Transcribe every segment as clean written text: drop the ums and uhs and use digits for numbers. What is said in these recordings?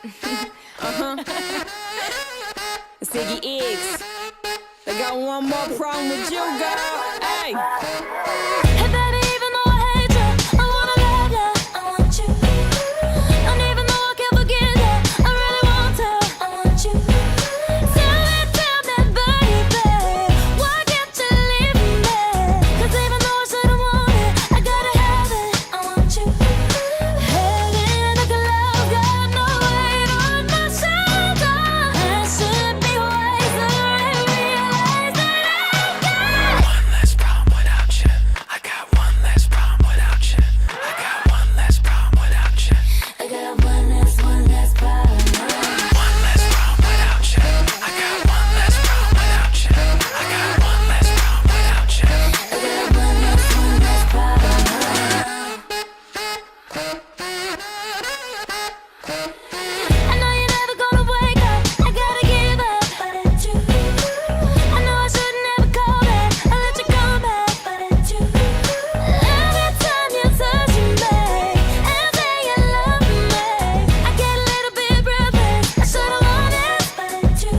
It's Iggy Iggs. I got one more problem with you, girl. Hey. Hey baby, even though I hate you, I wanna love you, I want you. And even though I can't forget you, I really want to, I want you. Tell me, baby, why can't you leave me? 'Cause even though I shouldn't want it, I gotta have it, I want you. Heading like a love, got no weight on my shoulder. I should be wiser and realize that I got one less problem without you. I got one less problem without you. I got one less problem without you. I got one less problem. One less problem without you. I got one less problem without you. I got one less problem without you. I got one less problem. I know you're never gonna wake up. I gotta give up, but it's you. I know I should never call back. I let you come back, but it's you. Every time you touch me and say you love me, I get a little bit breathless. I should've known it, but it's you.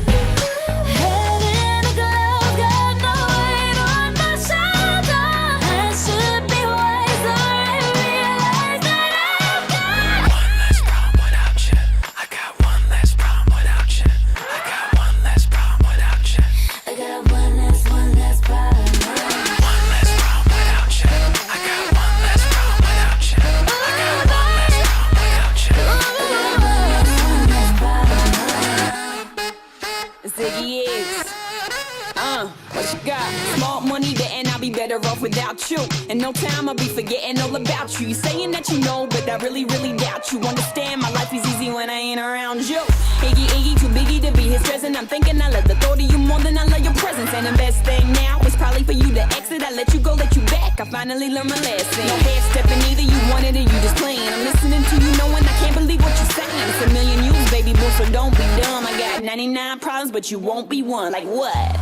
Heading a glove, got no weight on my shoulder. I should be wiser and realize that I've got One less problem without you. I got one less problem without you. I got one less problem without you. I got one less problem. One less problem without you. I got one less problem without you. I got one less problem without you. It's Iggy Iggs. What you got? Small money, but and I'll be better off without you. In no time, I'll be forgetting all about you. You saying that you know, but I really, really doubt you. Understand, my life is easy when I ain't around you. Iggy, Iggy, too biggie to be his present. I'm thinking I love the thought of you more than I love your presence. And the best thing now is probably for you to exit. I let you go, let you back. I finally learned my lesson. No half stepping either, you wanted it, you just playing. I'm listening to you, knowing I can't believe what you're saying. It's a million you, baby boy, so don't be dumb. I got 99 problems, but you won't be one. Like what?